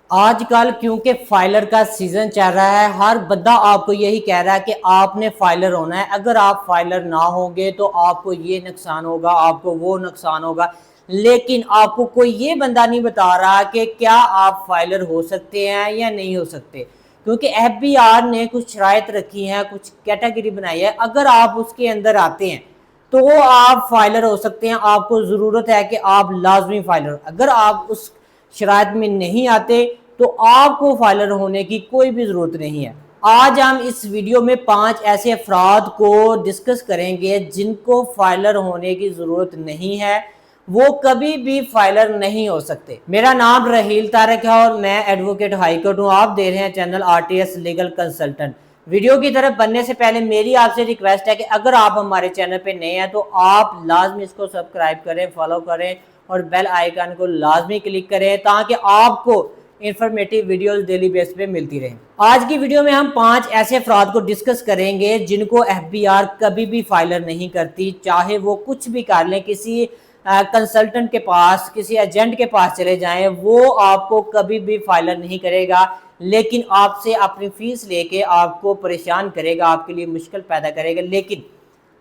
آج کل کیونکہ فائلر کا سیزن چل رہا ہے، ہر بندہ آپ کو یہی کہہ رہا ہے کہ آپ نے فائلر ہونا ہے، اگر آپ فائلر نہ ہوں گے تو آپ کو یہ نقصان ہوگا، آپ کو وہ نقصان ہوگا، لیکن آپ کو کوئی یہ بندہ نہیں بتا رہا کہ کیا آپ فائلر ہو سکتے ہیں یا نہیں ہو سکتے، کیونکہ ایف بی آر نے کچھ شرائط رکھی ہیں، کچھ کیٹیگری بنائی ہے، اگر آپ اس کے اندر آتے ہیں تو آپ فائلر ہو سکتے ہیں، آپ کو ضرورت ہے کہ آپ لازمی فائلر، اگر آپ اس شرائط میں نہیں آتے تو آپ کو فائلر ہونے کی کوئی بھی ضرورت نہیں ہے۔ آج ہم اس ویڈیو میں 5 ایسے افراد کو ڈسکس کریں گے جن کو فائلر ہونے کی ضرورت نہیں ہے، وہ کبھی بھی فائلر نہیں ہو سکتے۔ میرا نام رحیل طارق ہے اور میں ایڈوکیٹ ہائی کورٹ ہوں۔ آپ دیکھ رہے ہیں channel R T S legal consultant. Video کی طرف بننے سے پہلے میری آپ سے ریکویسٹ ہے کہ اگر آپ ہمارے چینل پہ نئے ہیں تو آپ لازمی اس کو سبسکرائب کریں، فالو کریں اور بیل آئیکن کو لازمی کلک کریں تاکہ آپ کو انفارمیٹیو ویڈیوز ڈیلی بیس پہ ملتی رہیں۔ آج کی ویڈیو میں ہم 5 ایسے افراد کو ڈسکس کریں گے جن کو ایف بی آر کبھی بھی فائلر نہیں کرتی، چاہے وہ کچھ بھی کر لیں، کسی کنسلٹنٹ کے پاس، کسی ایجنٹ کے پاس چلے جائیں، وہ آپ کو کبھی بھی فائلر نہیں کرے گا، لیکن آپ سے اپنی فیس لے کے آپ کو پریشان کرے گا، آپ کے لیے مشکل پیدا کرے گا۔ لیکن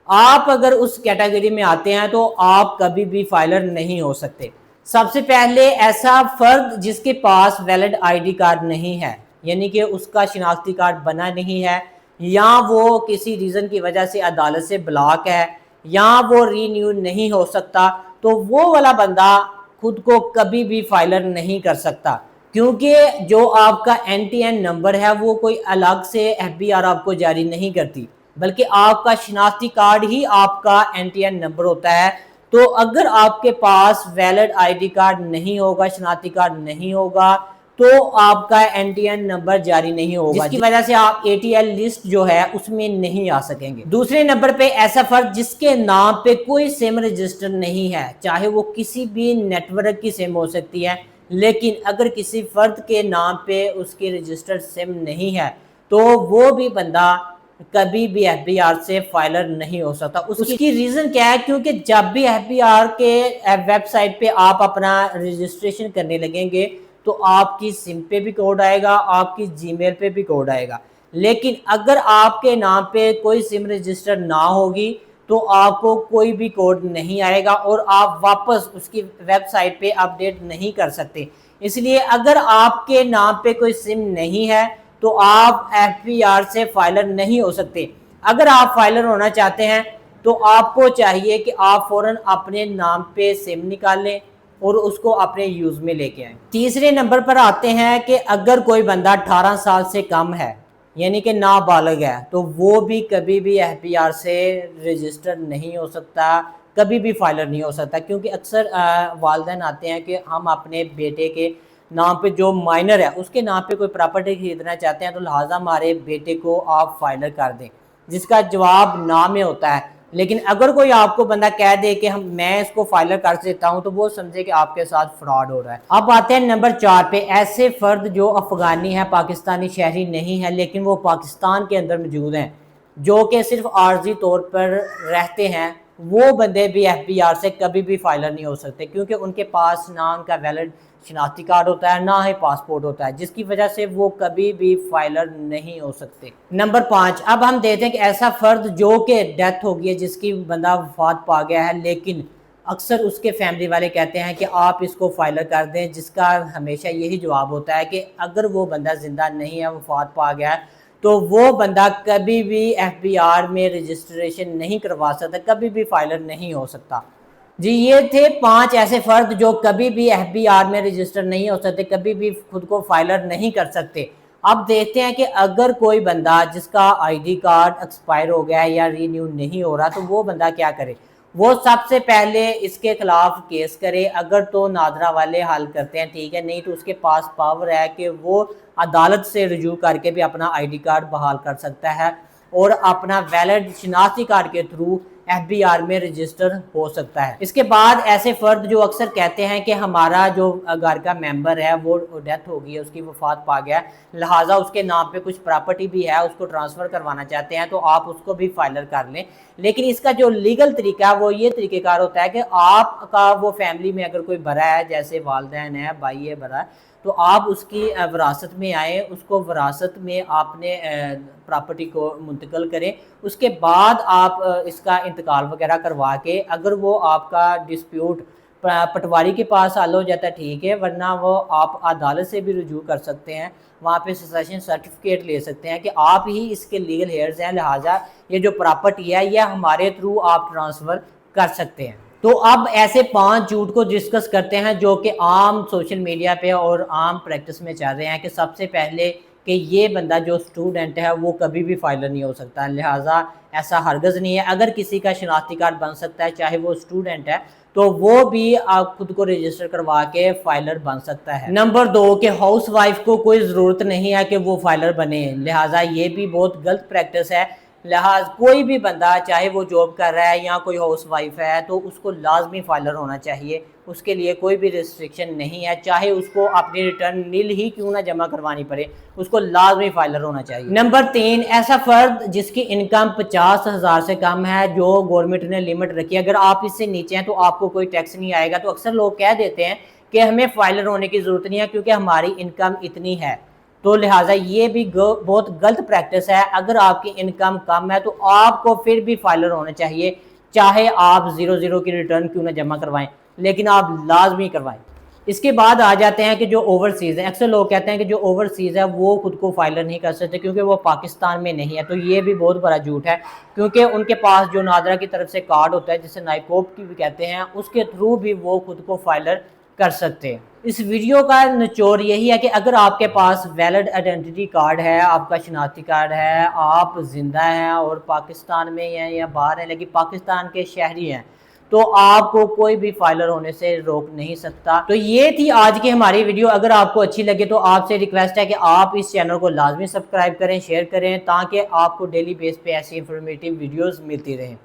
آپ اگر اس کیٹیگری میں آتے ہیں تو آپ کبھی بھی فائلر نہیں ہو سکتے۔ سب سے پہلے ایسا فرد جس کے پاس ویلڈ آئی ڈی کارڈ نہیں ہے، یعنی کہ اس کا شناختی کارڈ بنا نہیں ہے، یا وہ کسی ریزن کی وجہ سے عدالت سے بلاک ہے، یا وہ رینیو نہیں ہو سکتا، تو وہ والا بندہ خود کو کبھی بھی فائلر نہیں کر سکتا، کیونکہ جو آپ کا این ٹی این نمبر ہے وہ کوئی الگ سے ایف بی آر آپ کو جاری نہیں کرتی، بلکہ آپ کا شناختی کارڈ ہی آپ کا این ٹی این نمبر ہوتا ہے۔ تو اگر آپ کے پاس ویلڈ آئی ڈی کارڈ نہیں ہوگا، شناختی کارڈ نہیں ہوگا، تو آپ کا این ٹی این نمبر جاری نہیں ہوگا، جس کی وجہ سے آپ اے ٹی ایل لسٹ جو ہے اس میں نہیں آ سکیں گے۔ دوسرے نمبر پہ ایسا فرد جس کے نام پہ کوئی سم رجسٹر نہیں ہے، چاہے وہ کسی بھی نیٹ ورک کی سم ہو سکتی ہے، لیکن اگر کسی فرد کے نام پہ اس کی رجسٹرڈ سم نہیں ہے تو وہ بھی بندہ کبھی بھی ایف بی آر سے فائلر نہیں ہو سکتا۔ اس کی ریزن کیا ہے؟ کیونکہ جب بھی ایف بی آر کے ویب سائٹ پہ آپ اپنا رجسٹریشن کرنے لگیں گے تو آپ کی سم پہ بھی کوڈ آئے گا، آپ کی جی میل پہ بھی کوڈ آئے گا، لیکن اگر آپ کے نام پہ کوئی سم رجسٹر نہ ہوگی تو آپ کو کوئی بھی کوڈ نہیں آئے گا اور آپ واپس اس کی ویب سائٹ پہ اپڈیٹ نہیں کر سکتے۔ اس لیے اگر آپ کے نام پہ کوئی سم نہیں ہے تو آپ ایف بی آر سے فائلر نہیں ہو سکتے۔ اگر آپ فائلر ہونا چاہتے ہیں تو آپ کو چاہیے کہ آپ فوراً اپنے نام پہ سم نکال لیں اور اس کو اپنے یوز میں لے کے آئیں۔ تیسرے نمبر پر آتے ہیں کہ اگر کوئی بندہ 18 سال سے کم ہے، یعنی کہ نابالغ ہے، تو وہ بھی کبھی بھی ایف بی آر سے رجسٹر نہیں ہو سکتا، کبھی بھی فائلر نہیں ہو سکتا، کیونکہ اکثر والدین آتے ہیں کہ ہم اپنے بیٹے کے نام پہ جو مائنر ہے اس کے نام پہ کوئی پراپرٹی خریدنا چاہتے ہیں تو لہٰذا ہمارے بیٹے کو آپ فائلر کر دیں، جس کا جواب نا میں ہوتا ہے۔ لیکن اگر کوئی آپ کو بندہ کہہ دے کہ میں اس کو فائلر کر دیتا ہوں تو وہ سمجھے کہ آپ کے ساتھ فراڈ ہو رہا ہے۔ اب آتے ہیں نمبر 4 پہ، ایسے فرد جو افغانی ہے، پاکستانی شہری نہیں ہے لیکن وہ پاکستان کے اندر موجود ہیں، جو کہ صرف عارضی طور پر رہتے ہیں، وہ بندے بھی ایف بی آر سے کبھی بھی فائلر نہیں ہو سکتے، کیونکہ ان کے پاس نہ ان کا ویلڈ شناختی کارڈ ہوتا ہے، نہ ہی پاسپورٹ ہوتا ہے، جس کی وجہ سے وہ کبھی بھی فائلر نہیں ہو سکتے۔ نمبر 5، اب ہم دیکھتے ہیں کہ ایسا فرد جو کہ ڈیتھ ہو گئی ہے، جس کی بندہ وفات پا گیا ہے، لیکن اکثر اس کے فیملی والے کہتے ہیں کہ آپ اس کو فائلر کر دیں، جس کا ہمیشہ یہی جواب ہوتا ہے کہ اگر وہ بندہ زندہ نہیں ہے، وفات پا گیا ہے، تو وہ بندہ کبھی بھی ایف بی آر میں رجسٹریشن نہیں کروا سکتا، کبھی بھی فائلر نہیں ہو سکتا۔ جی یہ تھے 5 ایسے فرد جو کبھی بھی ایف بی آر میں رجسٹر نہیں ہو سکتے، کبھی بھی خود کو فائلر نہیں کر سکتے۔ اب دیکھتے ہیں کہ اگر کوئی بندہ جس کا آئی ڈی کارڈ ایکسپائر ہو گیا ہے یا رینیو نہیں ہو رہا تو وہ بندہ کیا کرے۔ وہ سب سے پہلے اس کے خلاف کیس کرے، اگر تو نادرا والے حل کرتے ہیں ٹھیک ہے، نہیں تو اس کے پاس پاور ہے کہ وہ عدالت سے رجوع کر کے بھی اپنا آئی ڈی کارڈ بحال کر سکتا ہے اور اپنا ویلڈ شناختی کارڈ کے تھرو ایف بی آر میں رجسٹر ہو سکتا ہے۔ اس کے بعد ایسے فرد جو اکثر کہتے ہیں کہ ہمارا جو گھر کا ممبر ہے وہ ڈیتھ ہو گئی ہے، اس کی وفات پا گیا ہے، لہٰذا اس کے نام پہ کچھ پراپرٹی بھی ہے، اس کو ٹرانسفر کروانا چاہتے ہیں تو آپ اس کو بھی فائلر کر لیں۔ لیکن اس کا جو لیگل طریقہ ہے وہ یہ طریقہ کار ہوتا ہے کہ آپ کا وہ فیملی میں اگر کوئی بڑا ہے، جیسے والدین ہے، بھائی ہے، بڑا ہے، تو آپ اس کی وراثت میں آئیں، اس کو وراثت میں آپ نے پراپرٹی کو منتقل کریں، اس کے بعد آپ اس کا انتقال وغیرہ کروا کے اگر وہ آپ کا ڈسپیوٹ پٹواری کے پاس حل ہو جاتا ہے ٹھیک ہے، ورنہ وہ آپ عدالت سے بھی رجوع کر سکتے ہیں، وہاں پہ سیسیشن سرٹیفکیٹ لے سکتے ہیں کہ آپ ہی اس کے لیگل ہیئرز ہیں، لہٰذا یہ جو پراپرٹی ہے یہ ہمارے تھرو آپ ٹرانسفر کر سکتے ہیں۔ تو اب ایسے 5 جھوٹ کو ڈسکس کرتے ہیں جو کہ عام سوشل میڈیا پہ اور عام پریکٹس میں چل رہے ہیں کہ سب سے پہلے کہ یہ بندہ جو اسٹوڈنٹ ہے وہ کبھی بھی فائلر نہیں ہو سکتا، لہٰذا ایسا ہرگز نہیں ہے۔ اگر کسی کا شناختی کارڈ بن سکتا ہے چاہے وہ اسٹوڈنٹ ہے تو وہ بھی آپ خود کو رجسٹر کروا کے فائلر بن سکتا ہے۔ نمبر 2 کہ ہاؤس وائف کو کوئی ضرورت نہیں ہے کہ وہ فائلر بنے، لہٰذا یہ بھی بہت غلط پریکٹس ہے۔ لہٰذا کوئی بھی بندہ چاہے وہ جاب کر رہا ہے یا کوئی ہاؤس وائف ہے تو اس کو لازمی فائلر ہونا چاہیے، اس کے لیے کوئی بھی ریسٹرکشن نہیں ہے، چاہے اس کو اپنی ریٹرن نیل ہی کیوں نہ جمع کروانی پڑے، اس کو لازمی فائلر ہونا چاہیے۔ نمبر 3 ایسا فرد جس کی انکم 50,000 سے کم ہے جو گورنمنٹ نے لمٹ رکھی ہے، اگر آپ اس سے نیچے ہیں تو آپ کو کوئی ٹیکس نہیں آئے گا، تو اکثر لوگ کہہ دیتے ہیں کہ ہمیں فائلر ہونے کی ضرورت نہیں ہے کیونکہ ہماری انکم اتنی ہے، تو لہٰذا یہ بھی بہت غلط پریکٹس ہے۔ اگر آپ کی انکم کم ہے تو آپ کو پھر بھی فائلر ہونا چاہیے، چاہے آپ 0 کی ریٹرن کیوں نہ جمع کروائیں، لیکن آپ لازمی کروائیں۔ اس کے بعد آ جاتے ہیں کہ جو اوورسیز ہیں، اکثر لوگ کہتے ہیں کہ جو اوورسیز ہے وہ خود کو فائلر نہیں کر سکتے کیونکہ وہ پاکستان میں نہیں ہے، تو یہ بھی بہت بڑا جھوٹ ہے، کیونکہ ان کے پاس جو نادرا کی طرف سے کارڈ ہوتا ہے جسے نائکوپ کی بھی کہتے ہیں، اس کے تھرو بھی وہ خود کو فائلر کر سکتے ہیں۔ اس ویڈیو کا نچوڑ یہی ہے کہ اگر آپ کے پاس ویلڈ آئیڈینٹی کارڈ ہے، آپ کا شناختی کارڈ ہے، آپ زندہ ہیں اور پاکستان میں ہیں یا باہر ہیں لیکن پاکستان کے شہری ہیں، تو آپ کو کوئی بھی فائلر ہونے سے روک نہیں سکتا۔ تو یہ تھی آج کی ہماری ویڈیو، اگر آپ کو اچھی لگے تو آپ سے ریکویسٹ ہے کہ آپ اس چینل کو لازمی سبسکرائب کریں، شیئر کریں، تاکہ آپ کو ڈیلی بیس پہ ایسی انفارمیٹیو ویڈیوز ملتی رہیں۔